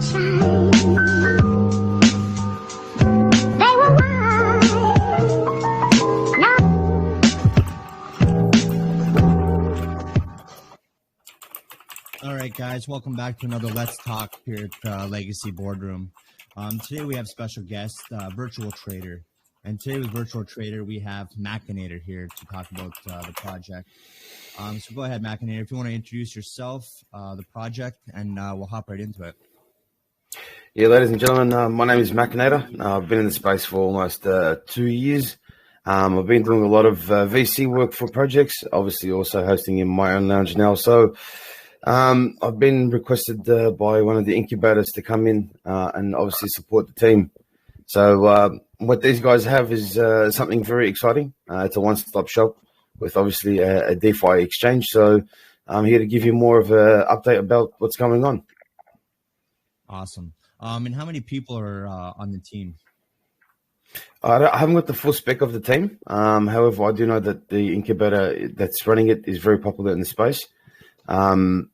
sunshine. They were wise. All right, guys, welcome back to another Let's Talk here at Legacy Boardroom. Today we have special guest, Virtual Trader. And today with Virtual Trader, we have Machinator here to talk about the project. So go ahead, Machinator, if you want to introduce yourself, the project, and we'll hop right into it. Yeah, ladies and gentlemen, my name is Machinator. I've been in the space for almost 2 years. I've been doing a lot of VC work for projects, obviously also hosting in my own lounge now. So I've been requested by one of the incubators to come in and obviously support the team. So what these guys have is something very exciting. It's a one-stop shop with obviously a DeFi exchange. So I'm here to give you more of an update about what's going on. Awesome. And how many people are on the team? I haven't got the full spec of the team. However, I do know that the incubator that's running it is very popular in the space. And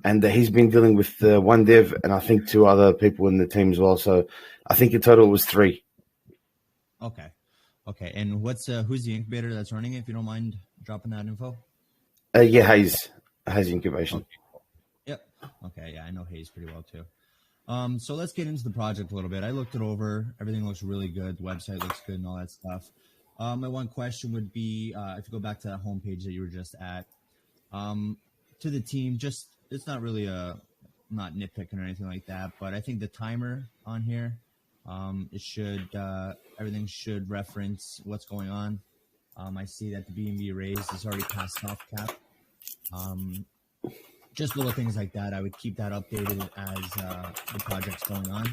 he's been dealing with one dev and I think 2 other people in the team as well. So I think in total it was 3. Okay. And what's who's the incubator that's running it, if you don't mind dropping that info? Yeah, Hayes Incubation. Okay. Yep. Okay, yeah, I know Hayes pretty well too. So let's get into the project a little bit. I looked it over. Everything looks really good. The website looks good and all that stuff. My one question would be, if you go back to that homepage that you were just at, to the team, just it's not really not nitpicking or anything like that, but I think the timer on here, it should everything should reference what's going on. I see that the BNB raise is already past soft cap. Just little things like that. I would keep that updated as the project's going on.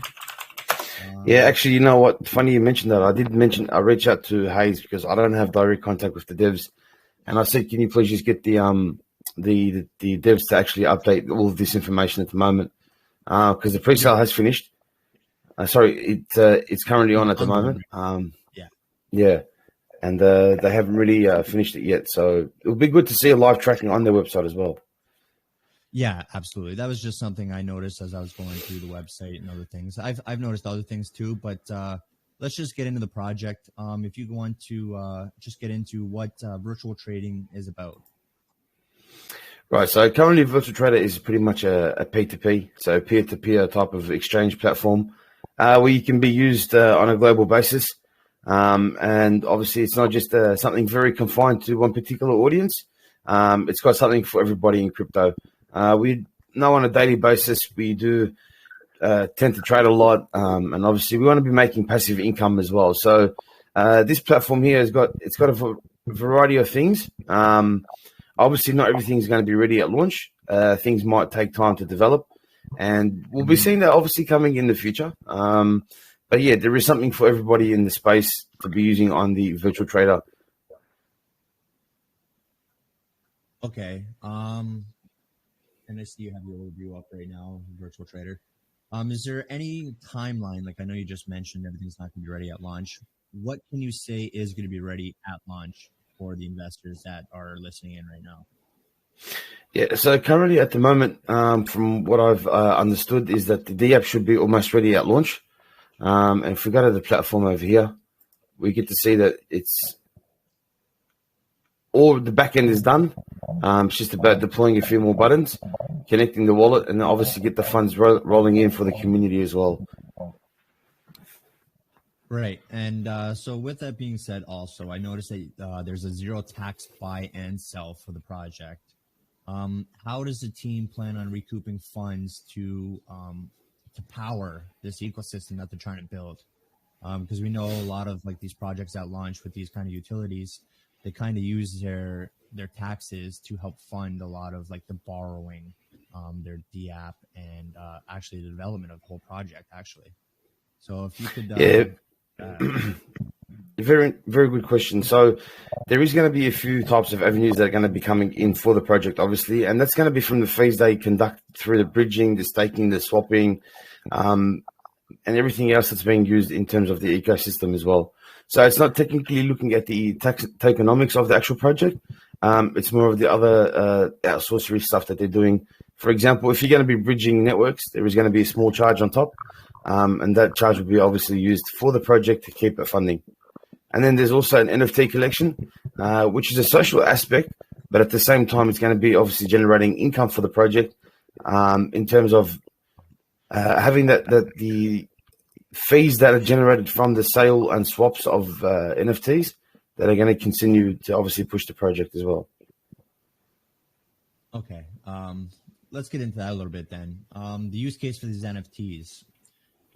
Yeah, actually, you know what? Funny you mentioned that. I reached out to Hayes because I don't have direct contact with the devs, and I said, "Can you please just get the devs to actually update all of this information at the moment because the pre-sale has finished. It's currently on at the moment. Yeah, and they haven't really finished it yet. So it would be good to see a live tracking on their website as well. Yeah, absolutely. That was just something I noticed as I was going through the website and other things. I've noticed other things too, but let's just get into the project. If you want to just get into what virtual trading is about. Right. So currently, Virtual Trader is pretty much a P2P, so peer-to-peer type of exchange platform where you can be used on a global basis. And obviously, it's not just something very confined to one particular audience. It's got something for everybody in crypto. We know on a daily basis we do tend to trade a lot, and obviously we want to be making passive income as well. So this platform here has got a variety of things. Obviously, not everything's going to be ready at launch. Things might take time to develop, and we'll be seeing that obviously coming in the future. But yeah, there is something for everybody in the space to be using on the Virtual Trader. Okay. And I see you have your overview up right now, Virtual Trader. Is there any timeline? Like I know you just mentioned everything's not going to be ready at launch. What can you say is going to be ready at launch for the investors that are listening in right now? Yeah, so currently at the moment, from what I've understood, is that the D-app should be almost ready at launch. And if we go to the platform over here, we get to see that it's all the back end is done. It's just about deploying a few more buttons, connecting the wallet, and obviously get the funds rolling in for the community as well. Right. And so with that being said, also, I noticed that there's a zero tax buy and sell for the project. How does the team plan on recouping funds to power this ecosystem that they're trying to build? Because we know a lot of like these projects at launch with these kind of utilities, they kind of use their taxes to help fund a lot of like the borrowing, their D-app, and actually the development of the whole project, actually. So if you could... Very, very good question. So there is going to be a few types of avenues that are going to be coming in for the project, obviously, and that's going to be from the fees they conduct through the bridging, the staking, the swapping, and everything else that's being used in terms of the ecosystem as well. So it's not technically looking at the tokenomics of the actual project. It's more of the other outsourcery stuff that they're doing For example, if you're going to be bridging networks, there is going to be a small charge on top, and that charge will be obviously used for the project to keep it funding. And then there's also an NFT collection, which is a social aspect, but at the same time, it's going to be obviously generating income for the project in terms of having the fees that are generated from the sale and swaps of NFTs that are going to continue to obviously push the project as well. Okay. Let's get into that a little bit then. The use case for these NFTs.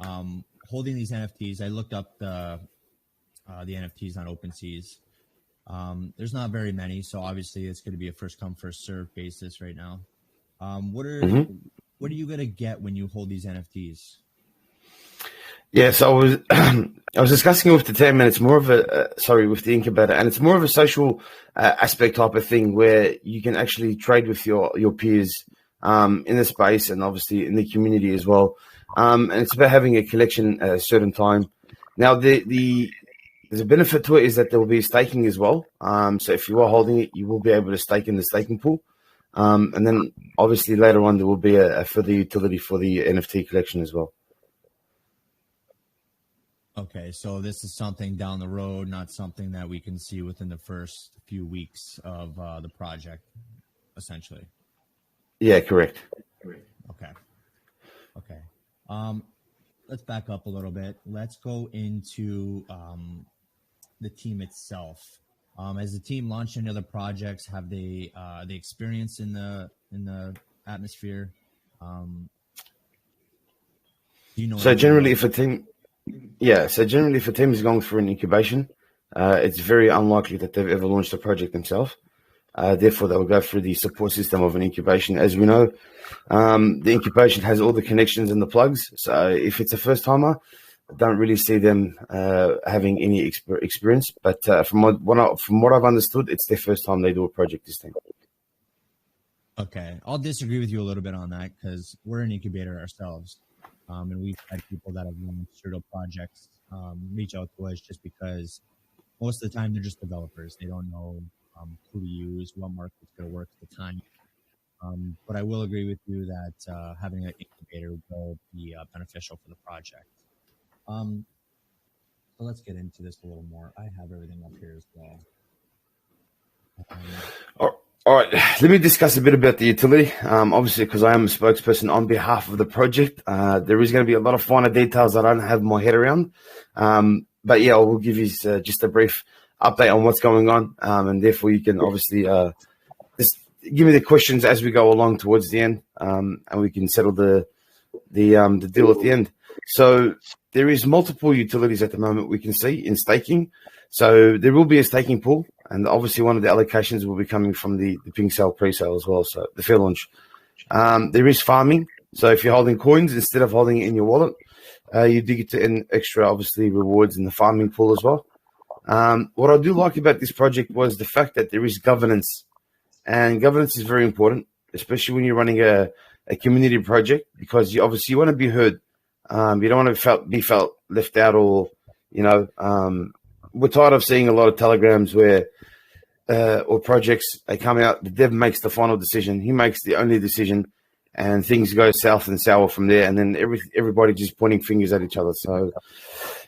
Holding these NFTs, I looked up the NFTs on OpenSeas. There's not very many, so obviously it's going to be a first come first serve basis right now. What are you going to get when you hold these NFTs? Yeah, so I was discussing it with the team, and it's more of with the incubator, and it's more of a social aspect type of thing where you can actually trade with your peers in the space and obviously in the community as well. And it's about having a collection at a certain time. Now, there's a benefit to it is that there will be staking as well. So if you are holding it, you will be able to stake in the staking pool. And then obviously later on, there will be a further utility for the NFT collection as well. Okay, so this is something down the road, not something that we can see within the first few weeks of the project, essentially. Yeah, correct. Okay. Let's back up a little bit. Let's go into the team itself. Has the team launched any other projects? Have they experienced in the atmosphere? Do you know? So generally, if a team is going through an incubation, it's very unlikely that they've ever launched a project themselves. Therefore, they will go through the support system of an incubation. As we know, the incubation has all the connections and the plugs. So if it's a first timer, I don't really see them having any experience. But from what I've understood, it's their first time they do a project this time. Okay, I'll disagree with you a little bit on that because we're an incubator ourselves, and we've had people that have launched serial projects reach out to us just because most of the time they're just developers. They don't know who to use, what market's going to work at the time. But I will agree with you that having an incubator will be beneficial for the project. So let's get into this a little more. I have everything up here as well. All right, let me discuss a bit about the utility. Obviously, because I am a spokesperson on behalf of the project, there is going to be a lot of finer details that I don't have my head around. But yeah, I will give you just a brief update on what's going on, and therefore you can obviously just give me the questions as we go along towards the end, and we can settle the deal at the end. So there is multiple utilities at the moment we can see in staking. So there will be a staking pool, and obviously one of the allocations will be coming from the pink sale pre-sale as well, so the fair launch. There is farming. So if you're holding coins, instead of holding it in your wallet, you do get to earn extra, obviously, rewards in the farming pool as well. What I do like about this project was the fact that there is governance, and governance is very important, especially when you're running a community project, because you obviously want to be heard. You don't want to be felt left out, or we're tired of seeing a lot of telegrams where or projects, they come out, the dev makes the final decision, he makes the only decision, and things go south and sour from there, and then everybody just pointing fingers at each other. So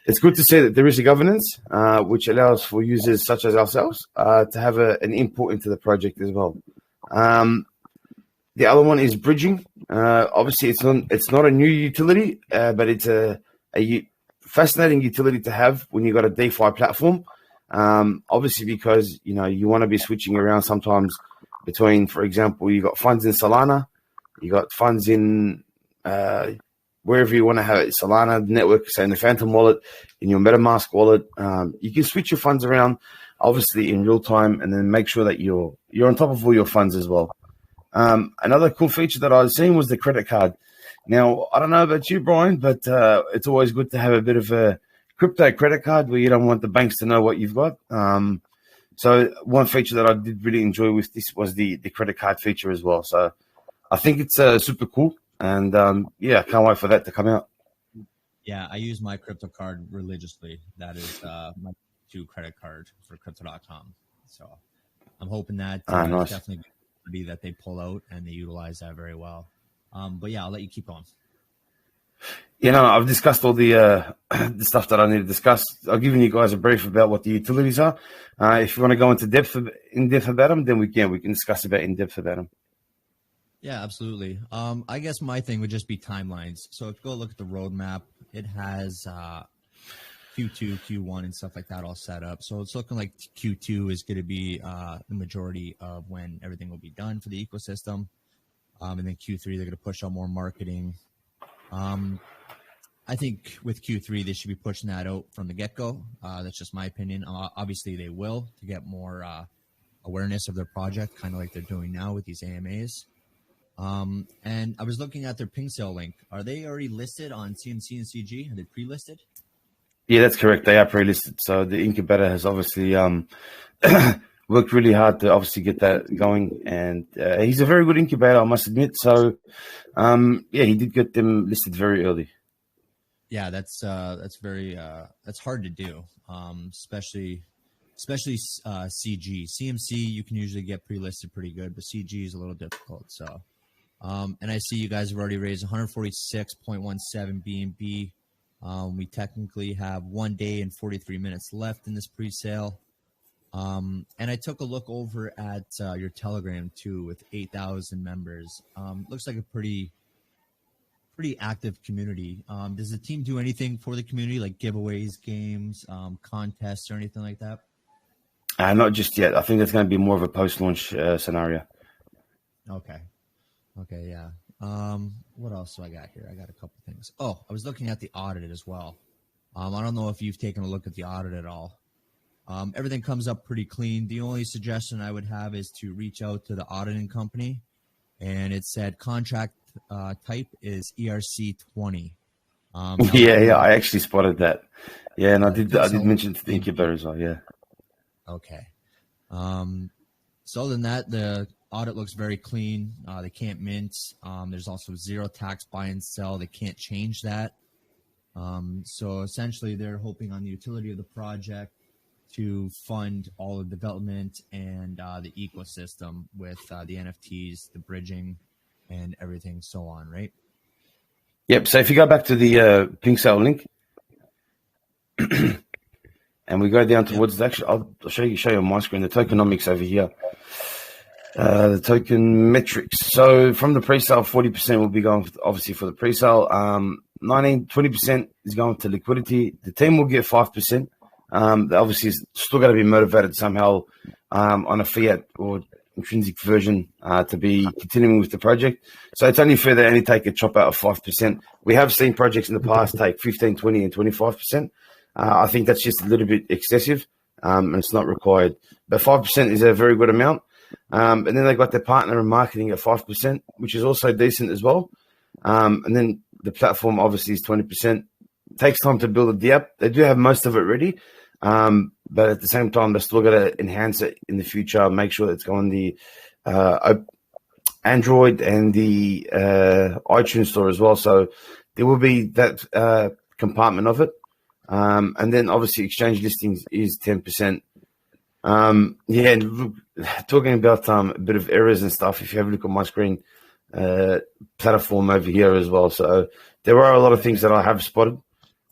it's good to see that there is a governance, which allows for users such as ourselves to have an input into the project as well. The other one is bridging. Obviously, it's not a new utility, but it's a fascinating utility to have when you've got a DeFi platform. Obviously, because you want to be switching around sometimes between, for example, you got funds in Solana, you got funds in wherever you want to have it, Solana network, say in the Phantom wallet, in your MetaMask wallet. You can switch your funds around, obviously in real time, and then make sure that you're on top of all your funds as well. Another cool feature that I was seeing was the credit card. Now, I don't know about you, Brian, but it's always good to have a bit of a crypto credit card where you don't want the banks to know what you've got. So one feature that I did really enjoy with this was the credit card feature as well. So I think it's super cool. And I can't wait for that to come out. Yeah, I use my crypto card religiously. That is my credit card for crypto.com. So I'm hoping that nice. definitely be that they pull out and they utilize that very well. But yeah, I'll let you keep going. I've discussed all the the stuff that I need to discuss. I've given you guys a brief about what the utilities are. If you want to go into in depth about them, then we can discuss in depth about them. Yeah, absolutely. I guess my thing would just be timelines. So if you go look at the roadmap, it has Q2, Q1, and stuff like that all set up. So it's looking like Q2 is going to be the majority of when everything will be done for the ecosystem. And then Q3, they're going to push out more marketing. I think with Q3, they should be pushing that out from the get-go. That's just my opinion. Obviously, they will to get more awareness of their project, kind of like they're doing now with these AMAs. And I was looking at their ping sale link. Are they already listed on CMC and CG? Are they pre-listed? Yeah, that's correct. They are pre-listed. So the incubator has obviously worked really hard to obviously get that going. And he's a very good incubator, I must admit. So, he did get them listed very early. Yeah, that's very that's hard to do, especially CG. CMC you can usually get pre-listed pretty good, but CG is a little difficult. So, and I see you guys have already raised 146.17 BNB. We technically have 1 day and 43 minutes left in this pre-sale. And I took a look over at your Telegram too, with 8,000 members. Looks like a pretty active community. Does the team do anything for the community, like giveaways, games, contests, or anything like that? Not just yet. I think that's going to be more of a post-launch scenario. Okay, yeah. What else do I got here? I got a couple things. Oh, I was looking at the audit as well. I don't know if you've taken a look at the audit at all. Everything comes up pretty clean. The only suggestion I would have is to reach out to the auditing company, and it said contract type is ERC20. I actually spotted that. Yeah, and I did mention to the incubator as well. Yeah. Okay. So other than that, the audit looks very clean. They can't mint. There's also zero tax buy and sell. They can't change that. So essentially, they're hoping on the utility of the project to fund all the development and the ecosystem with the NFTs, the bridging, and everything so on, right? Yep. So if you go back to the pink sale link, and we go down towards I'll show you on my screen the tokenomics over here. The token metrics. So from the pre-sale, 40% will be going obviously for the pre-sale. 20% is going to liquidity. The team will get 5%. They obviously still got to be motivated somehow on a fiat or intrinsic version to be continuing with the project. So it's only fair they only take a chop out of 5%. We have seen projects in the past take 15, 20, and 25%. I think that's just a little bit excessive, and it's not required. But 5% is a very good amount. And then they got their partner in marketing at 5%, which is also decent as well. And then the platform obviously is 20%. It takes time to build the app. They do have most of it ready. But at the same time, they're still got to enhance it in the future, make sure it's going the Android and the iTunes store as well. So there will be that compartment of it. And then obviously exchange listings is 10%. And look, talking about a bit of errors and stuff, if you have a look at my screen, platform over here as well. So there are a lot of things that I have spotted,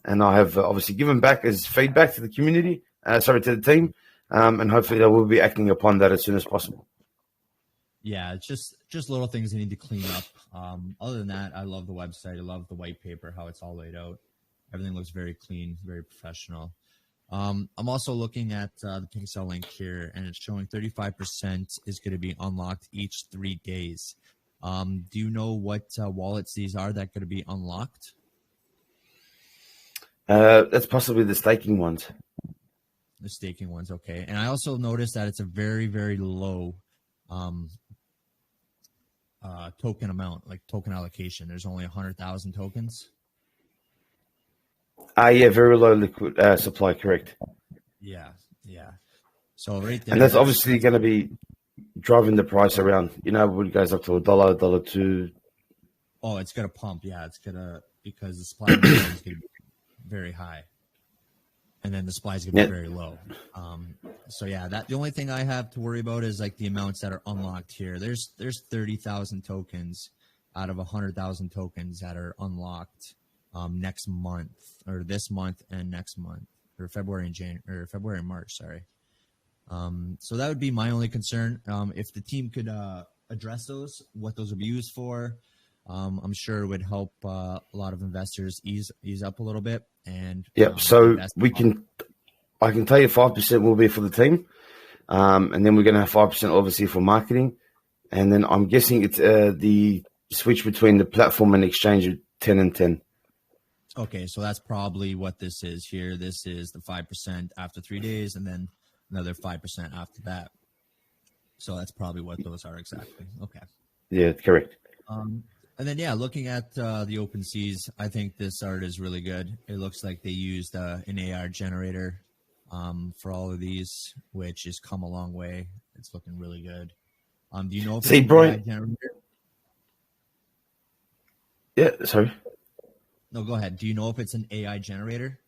and I have obviously given back as feedback to the community, to the team, and hopefully they will be acting upon that as soon as possible. Yeah, it's just little things they need to clean up. Other than that, I love the website. I love the white paper, how it's all laid out. Everything looks very clean, very professional. I'm also looking at the Pixel link here, and it's showing 35% is going to be unlocked each 3 days. Do you know what wallets these are that are going to be unlocked? That's possibly the staking ones. The staking ones, okay. And I also noticed that it's a very, very low token amount, like token allocation. There's only 100,000 tokens. Yeah, very low liquid supply, correct. Yeah. So right there. And that's obviously going to be driving the price around. When it goes up to $1, $1.02. Oh, it's going to pump. Yeah, it's going to, because the supply is going to be very high. And then the supply is going to be very low. So yeah, the only thing I have to worry about is like the amounts that are unlocked here. There's 30,000 tokens, out of 100,000 tokens that are unlocked next month, or this month and next month, or February and March. Sorry. So that would be my only concern. If the team could address those, what those would be used for, I'm sure it would help a lot of investors ease up a little bit. And so I can tell you 5% will be for the team, and then we're going to have 5% obviously for marketing, and then I'm guessing it's the switch between the platform and exchange of 10 and 10. Okay, so that's probably what this is here. This is the 5% after 3 days, and then another 5% after that. So that's probably what those are exactly. Okay. Yeah, correct. And then, yeah, looking at the OpenSeas, I think this art is really good. It looks like they used an AR generator for all of these, which has come a long way. It's looking really good. Do you know if it's an AI generator? Yeah, sorry. No, go ahead. Do you know if it's an AI generator?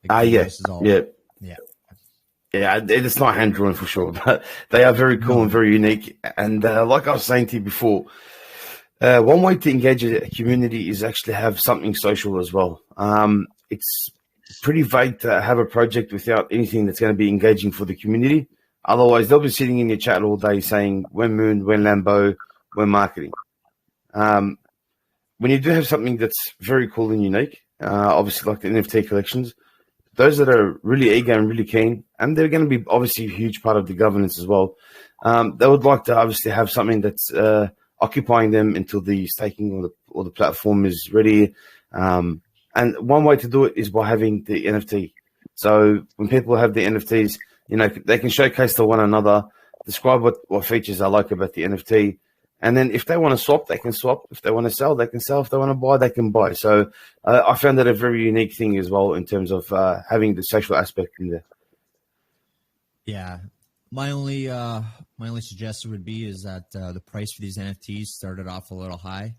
Yeah. It's not hand drawn for sure, but they are very cool and very unique. And like I was saying to you before, one way to engage a community is actually have something social as well. It's pretty vague to have a project without anything that's going to be engaging for the community. Otherwise, they'll be sitting in your chat all day saying, when Moon, when Lambo, when marketing. When you do have something that's very cool and unique, obviously like the NFT collections, those that are really eager and really keen, and they're going to be obviously a huge part of the governance as well, they would like to obviously have something that's occupying them until the staking or the platform is ready. And one way to do it is by having the NFT. So when people have the NFTs, they can showcase to one another, describe what features I like about the NFT. And then if they want to swap, they can swap. If they want to sell, they can sell. If they want to buy, they can buy. So I found that a very unique thing as well in terms of having the social aspect in there. Yeah. My only suggestion would be is that the price for these NFTs started off a little high,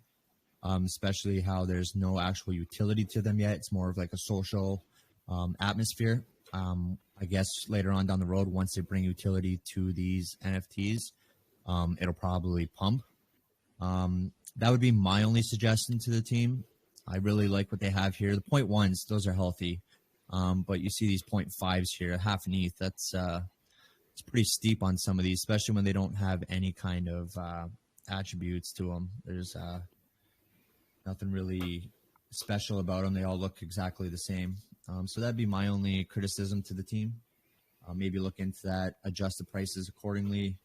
especially how there's no actual utility to them yet. It's more of like a social atmosphere. I guess later on down the road, once they bring utility to these NFTs, it'll probably pump. That would be my only suggestion to the team. I really like what they have here. The 0.1s, those are healthy. But you see these 0.5s here, half an ETH. That's it's pretty steep on some of these, especially when they don't have any kind of attributes to them. There's nothing really special about them. They all look exactly the same. So that'd be my only criticism to the team. Maybe look into that, adjust the prices accordingly,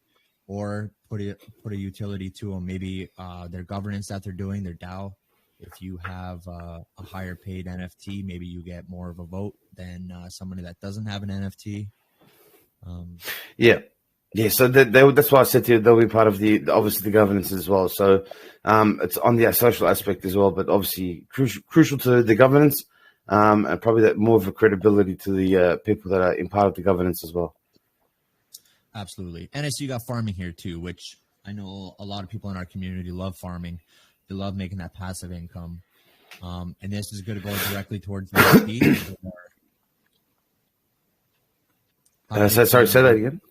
or put a utility to them. Maybe their governance that they're doing, their DAO. If you have a higher paid NFT, maybe you get more of a vote than somebody that doesn't have an NFT. So that's why I said to you, they'll be part of obviously the governance as well. So it's on the social aspect as well, but obviously crucial to the governance, and probably that more of a credibility to the people that are in part of the governance as well. Absolutely. And so you got farming here too, which I know a lot of people in our community love farming. They love making that passive income. And this is going to go directly towards the NFT. Sorry, say that again.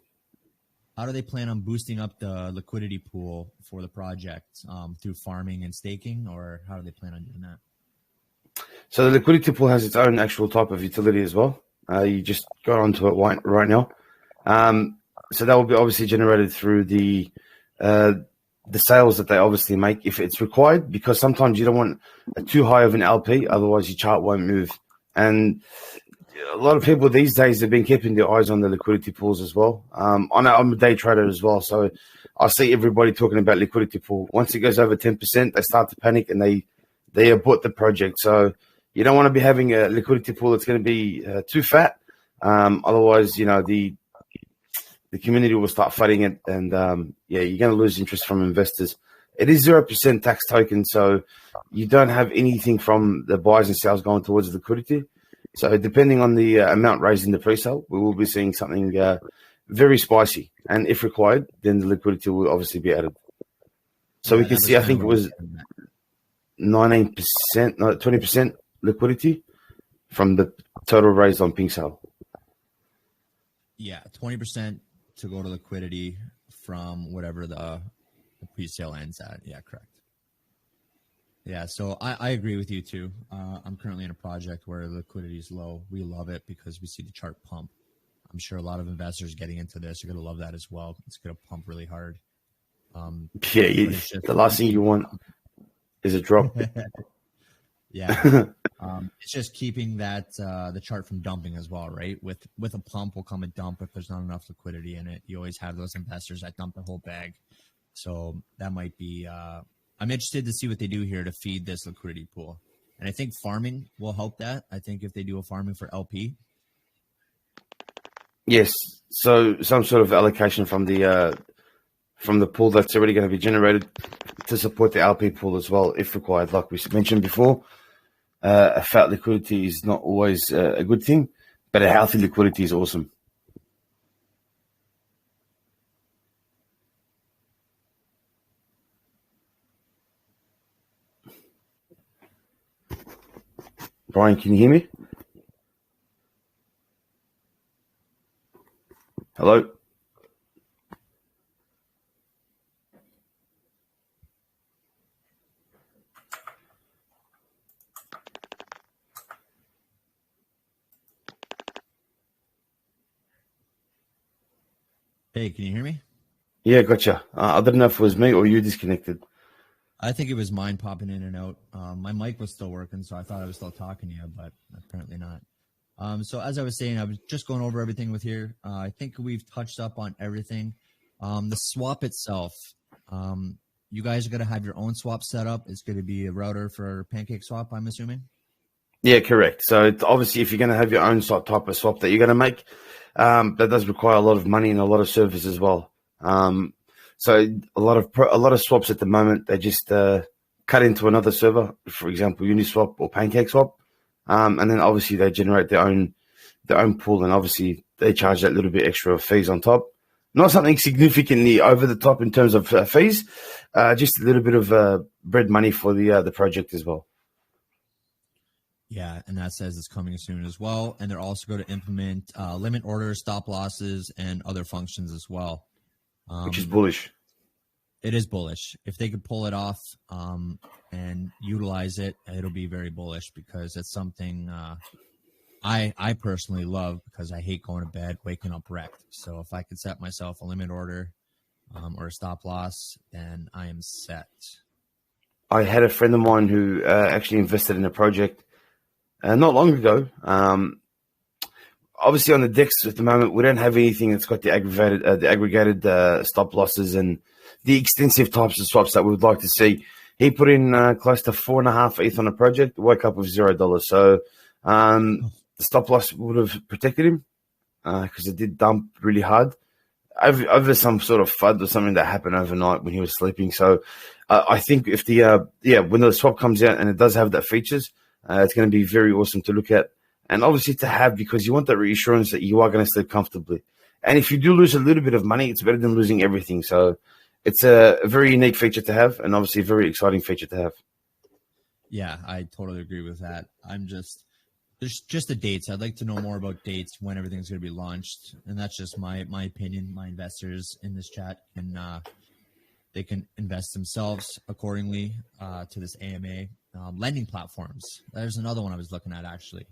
How do they plan on boosting up the liquidity pool for the project through farming and staking, or how do they plan on doing that? So the liquidity pool has its own actual type of utility as well. You just got onto it right now. So that will be obviously generated through the sales that they obviously make if it's required, because sometimes you don't want too high of an LP, otherwise your chart won't move. And a lot of people these days have been keeping their eyes on the liquidity pools as well. I'm a day trader as well, so I see everybody talking about liquidity pool. Once it goes over 10%, they start to panic and they abort the project. So you don't want to be having a liquidity pool that's going to be too fat. Otherwise, the community will start fighting it, and you're going to lose interest from investors. It is 0% tax token, so you don't have anything from the buys and sales going towards liquidity. So depending on the amount raised in the pre-sale, we will be seeing something very spicy. And if required, then the liquidity will obviously be added. So we can see, I think it was 19%, no, 20% liquidity from the total raised on pink sale. Yeah, 20% to go to liquidity from whatever the pre-sale ends at. Yeah, correct. Yeah, so I agree with you too. I'm currently in a project where liquidity is low. We love it because we see the chart pump. I'm sure a lot of investors getting into this are going to love that as well. It's going to pump really hard. Yeah, But it's just the last thing you want is a drop. yeah. It's just keeping that the chart from dumping as well, right? With a pump will come a dump if there's not enough liquidity in it. You always have those investors that dump the whole bag. So that might be I'm interested to see what they do here to feed this liquidity pool. And I think farming will help that. I think if they do a farming for LP. Yes, so some sort of allocation from the pool that's already going to be generated to support the LP pool as well, if required. Like we mentioned before, a fat liquidity is not always a good thing, but a healthy liquidity is awesome. Brian, can you hear me? Hello? Hey, can you hear me? Yeah, gotcha. I don't know if it was me or you disconnected. I think it was mine popping in and out. My mic was still working, so I thought I was still talking to you, but apparently not. So as I was saying, I was just going over everything with here. I think we've touched up on everything. The swap itself, you guys are going to have your own swap set up. It's going to be a router for Pancake Swap, I'm assuming. Yeah, correct. So obviously, if you're going to have your own type of swap that you're going to make, that does require a lot of money and a lot of service as well. So a lot of swaps at the moment, they just cut into another server, for example, Uniswap or PancakeSwap, and then obviously they generate their own pool, and obviously they charge that little bit extra of fees on top. Not something significantly over the top in terms of fees, just a little bit of bread money for the project as well. Yeah, and that says it's coming soon as well. And they're also going to implement limit orders, stop losses, and other functions as well. Which is bullish. It is bullish. If they could pull it off and utilize it, it'll be very bullish because it's something I personally love because I hate going to bed, waking up wrecked. So if I could set myself a limit order or a stop loss, then I am set. I had a friend of mine who actually invested in a project not long ago. Obviously, on the DEX at the moment, we don't have anything that's got the aggregated stop losses and the extensive types of swaps that we would like to see. He put in close to 4.5 ETH on a project, woke up with $0. So the stop loss would have protected him because it did dump really hard over some sort of FUD or something that happened overnight when he was sleeping. So I think if when the swap comes out and it does have that features, it's going to be very awesome to look at. And obviously to have, because you want that reassurance that you are going to sleep comfortably. And if you do lose a little bit of money, it's better than losing everything. So it's a very unique feature to have, and obviously a very exciting feature to have. Yeah, I totally agree with that. There's just the dates. I'd like to know more about dates when everything's going to be launched. And that's just my opinion. My investors in this chat they can invest themselves accordingly to this AMA. Lending platforms. There's another one I was looking at actually.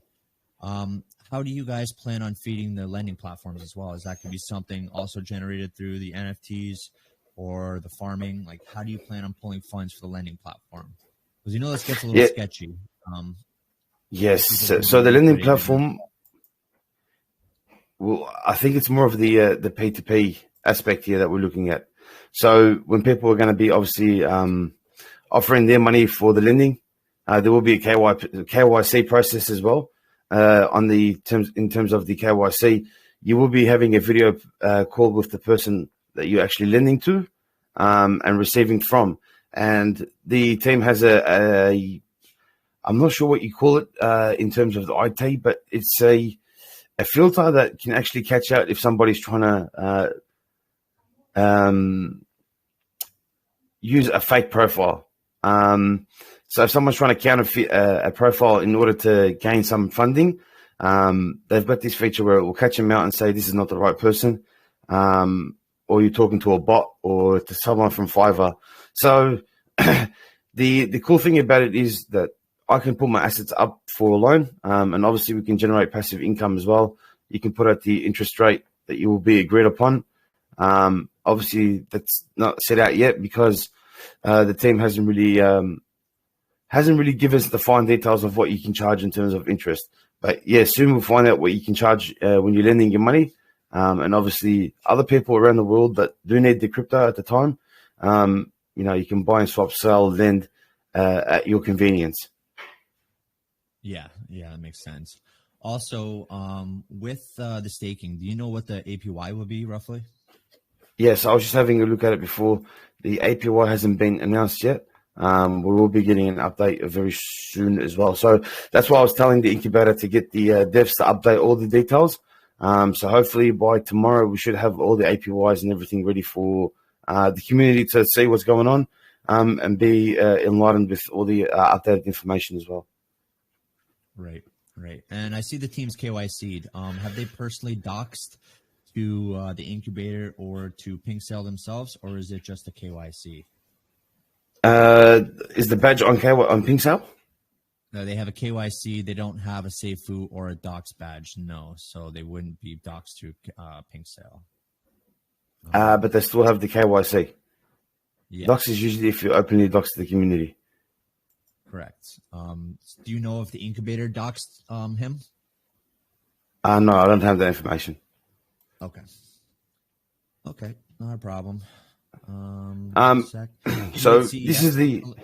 How do you guys plan on feeding the lending platforms as well? Is that going to be something also generated through the NFTs or the farming? Like, how do you plan on pulling funds for the lending platform? Because this gets a little sketchy. Yes. So the lending platform, well, I think it's more of the P2P aspect here that we're looking at. So when people are going to be obviously offering their money for the lending, there will be a KYC process as well. In terms of the KYC, you will be having a video call with the person that you're actually lending to and receiving from. And the team has I'm not sure what you call it in terms of the IT, but it's a filter that can actually catch out if somebody's trying to use a fake profile. So if someone's trying to counterfeit a profile in order to gain some funding, they've got this feature where it will catch them out and say, this is not the right person, or you're talking to a bot or to someone from Fiverr. So the cool thing about it is that I can put my assets up for a loan, and obviously we can generate passive income as well. You can put out the interest rate that you will be agreed upon. Obviously, that's not set out yet because the team hasn't really given us the fine details of what you can charge in terms of interest. But yeah, soon we'll find out what you can charge when you're lending your money. And obviously, other people around the world that do need the crypto at the time, you can buy and swap, sell, lend at your convenience. Yeah, that makes sense. Also, with the staking, do you know what the APY will be roughly? Yes, I was just having a look at it before. The APY hasn't been announced yet. We will be getting an update very soon as well. So that's why I was telling the incubator to get the devs to update all the details. So hopefully by tomorrow we should have all the APYs and everything ready for the community to see what's going on and be enlightened with all the updated information as well. Right. And I see the team's KYC'd. Have they personally doxed to the incubator or to Pink Cell themselves, or is it just a KYC? Is the badge on Pink Cell? No, they have a KYC. They don't have a Seifu or a Docs badge. No, so they wouldn't be doxed to Pink Cell. But they still have the KYC. Yeah. Docs is usually if you openly dox to the community. Correct. Do you know if the incubator doxed him? No, I don't have that information. Okay, not a problem. So this is the. Go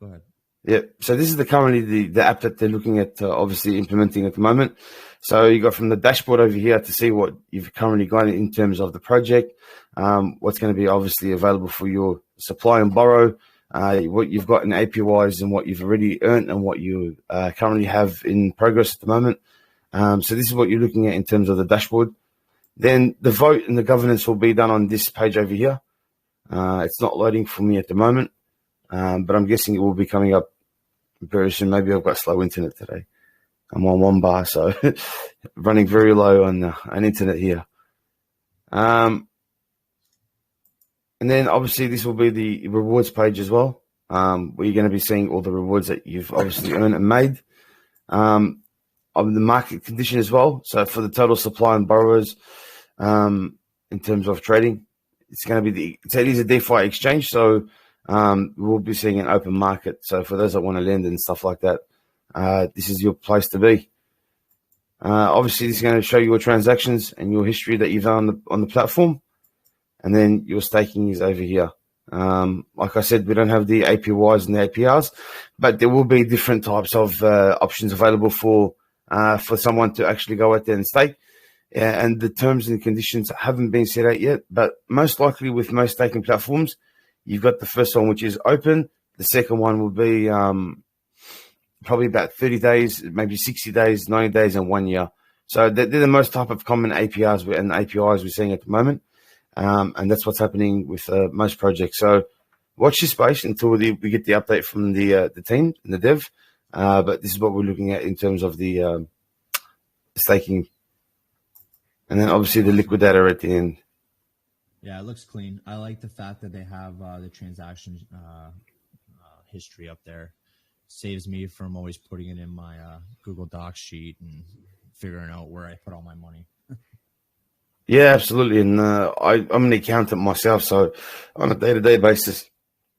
ahead. Yeah. So this is currently the app that they're looking at, obviously implementing at the moment. So you got from the dashboard over here to see what you've currently got in terms of the project, what's going to be obviously available for your supply and borrow, what you've got in APYs and what you've already earned and what you currently have in progress at the moment. So this is what you're looking at in terms of the dashboard. Then the vote and the governance will be done on this page over here. It's not loading for me at the moment, but I'm guessing it will be coming up very soon. Maybe I've got slow internet today. I'm on 1 bar, so running very low on internet here. And then obviously this will be the rewards page as well, where you're going to be seeing all the rewards that you've obviously earned and made. Of the market condition as well. So for the total supply and borrowers, in terms of trading, it's going to be it is a DeFi exchange, so we'll be seeing an open market. So for those that want to lend and stuff like that, this is your place to be. Obviously, this is going to show your transactions and your history that you've done on the platform, and then your staking is over here. Like I said, we don't have the APYs and the APRs, but there will be different types of options available for someone to actually go out there and stake. And the terms and conditions haven't been set out yet, but most likely with most staking platforms, you've got the first one, which is open. The second one will be probably about 30 days, maybe 60 days, 90 days, and 1 year. So they're the most type of common APRs and APIs we're seeing at the moment. And that's what's happening with most projects. So watch this space until we get the update from the team and the dev. But this is what we're looking at in terms of the staking. And then obviously the liquidator at the end. Yeah, it looks clean. I like the fact that they have the transaction history up there. Saves me from always putting it in my Google Docs sheet and figuring out where I put all my money. Yeah, absolutely. And I'm an accountant myself, so on a day-to-day basis,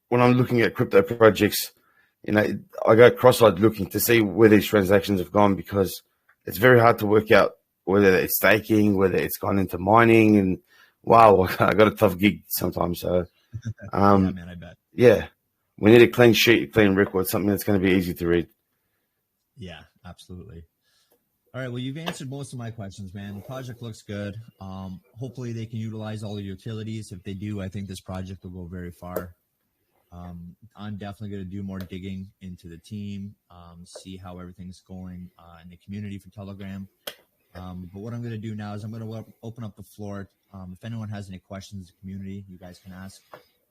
when I'm looking at crypto projects, I go cross-eyed looking to see where these transactions have gone, because it's very hard to work out whether it's staking, whether it's gone into mining, and wow, I got a tough gig sometimes. So, yeah, man, I bet. Yeah, we need a clean sheet, a clean record, something that's going to be easy to read. Yeah, absolutely. All right, well, you've answered most of my questions, man. The project looks good. Hopefully they can utilize all the utilities. If they do, I think this project will go very far. I'm definitely going to do more digging into the team, see how everything's going in the community for Telegram. But what I'm going to do now is I'm going to open up the floor. If anyone has any questions in the community, you guys can ask.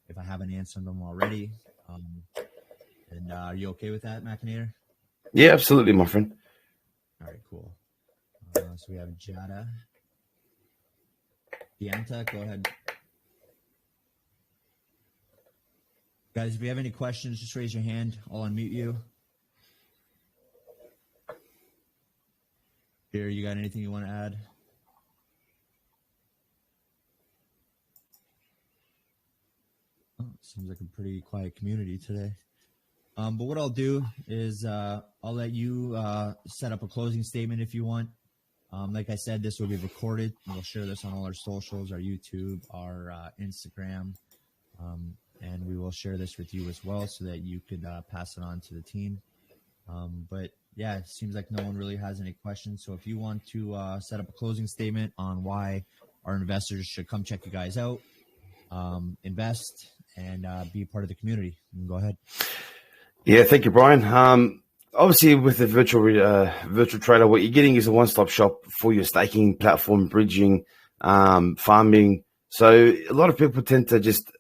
If I haven't answered them already. And are you okay with that, Machinator? Yeah, absolutely, my friend. All right, cool. So we have Jada. Deanta, go ahead. Guys, if you have any questions, just raise your hand. I'll unmute you. Here, you got anything you want to add? Oh, seems like a pretty quiet community today. But what I'll do is I'll let you set up a closing statement if you want. Like I said, this will be recorded. We'll share this on all our socials, our YouTube, our Instagram, and we will share this with you as well so that you could pass it on to the team. But yeah, it seems like no one really has any questions. So if you want to set up a closing statement on why our investors should come check you guys out, invest, and be part of the community, you can go ahead. Yeah, thank you, Brian. Obviously, with the virtual trader, what you're getting is a one-stop shop for your staking platform, bridging, farming. So a lot of people tend to just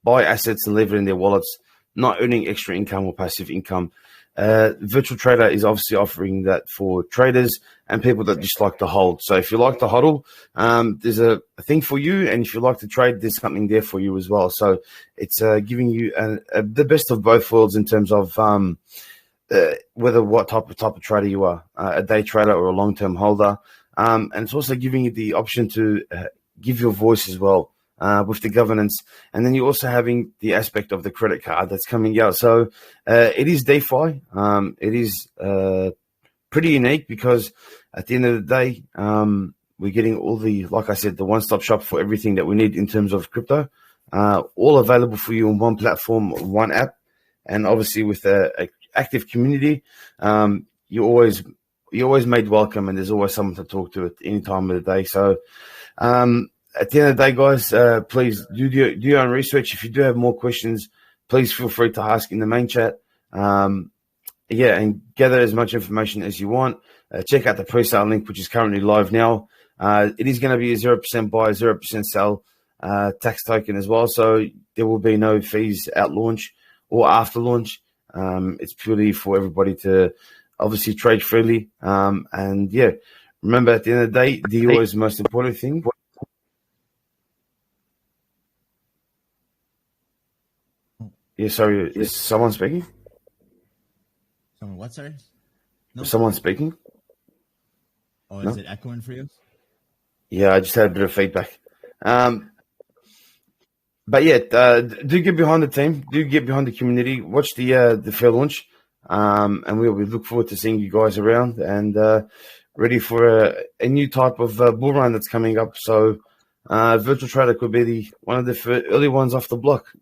buy assets and leave it in their wallets, not earning extra income or passive income. Virtual trader is obviously offering that for traders and people that just like to hold. So if you like to hodl, there's a thing for you, and if you like to trade, there's something there for you as well. So it's giving you the best of both worlds in terms of whether what type of trader you are, a day trader or a long-term holder. And it's also giving you the option to give your voice as well with the governance. And then you're also having the aspect of the credit card that's coming out. So it is DeFi. It is pretty unique because at the end of the day, we're getting all the, like I said, the one-stop shop for everything that we need in terms of crypto, all available for you on one platform, one app. And obviously with a active community, you're always made welcome, and there's always someone to talk to at any time of the day. So at the end of the day, guys, please do your own research. If you do have more questions, please feel free to ask in the main chat. And gather as much information as you want. Check out the pre-sale link, which is currently live now. It is going to be a 0% buy, 0% sell tax token as well. So there will be no fees at launch or after launch. It's purely for everybody to obviously trade freely. And yeah, remember at the end of the day, DO is the most important thing. Yeah, sorry, is someone speaking? Someone what, sorry? No. Someone speaking? Oh, is it echoing for you? Yeah, I just had a bit of feedback. But yeah, do get behind the team, do get behind the community, watch the fair launch, and we look forward to seeing you guys around and ready for a new type of bull run that's coming up. So virtual trader could be one of the early ones off the block.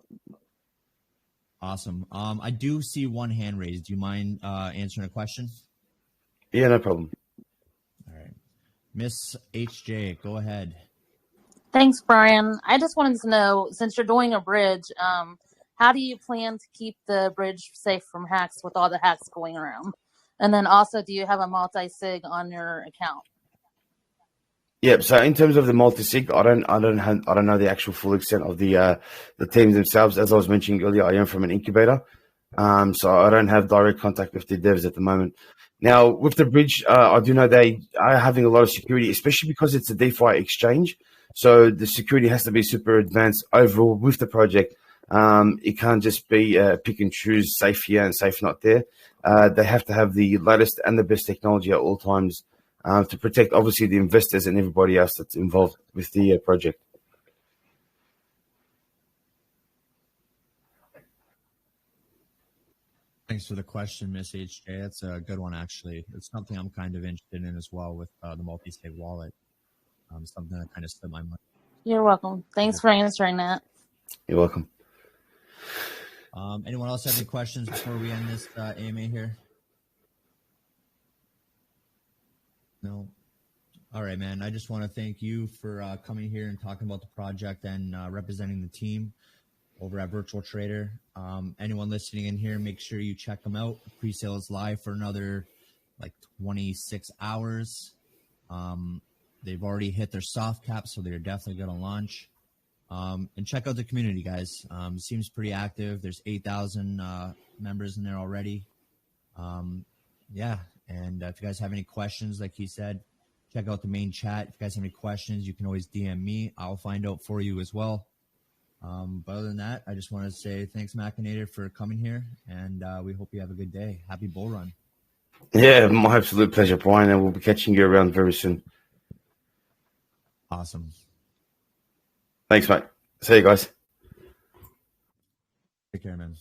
Awesome. I do see one hand raised. Do you mind answering a question? Yeah, no problem. All right. Miss HJ, go ahead. Thanks, Brian. I just wanted to know, since you're doing a bridge, how do you plan to keep the bridge safe from hacks with all the hacks going around? And then also, do you have a multi-sig on your account? Yeah, so in terms of the multi-sig, I don't know the actual full extent of the teams themselves. As I was mentioning earlier, I am from an incubator, so I don't have direct contact with the devs at the moment. Now, with the bridge, I do know they are having a lot of security, especially because it's a DeFi exchange. So the security has to be super advanced overall with the project. It can't just be pick and choose, safe here and safe not there. They have to have the latest and the best technology at all times to protect, obviously, the investors and everybody else that's involved with the project. Thanks for the question, Miss HJ. That's a good one, actually. It's something I'm kind of interested in as well with the multi-sig wallet. Something that kind of slipped my mind. You're welcome. Thanks for answering that. You're welcome. Anyone else have any questions before we end this AMA here? No. All right, man. I just want to thank you for coming here and talking about the project and representing the team over at Virtual Trader. Anyone listening in here, make sure you check them out. Pre-sale is live for another 26 hours. They've already hit their soft cap, so they're definitely going to launch. And check out the community, guys. It seems pretty active. There's 8,000 members in there already. Yeah, and if you guys have any questions, like he said, check out the main chat. If you guys have any questions, you can always DM me. I'll find out for you as well. But other than that, I just want to say thanks, Machinator, for coming here, and we hope you have a good day. Happy bull run. Yeah, my absolute pleasure, Brian, and we'll be catching you around very soon. Awesome. Thanks, mate. See you guys. Take care, man.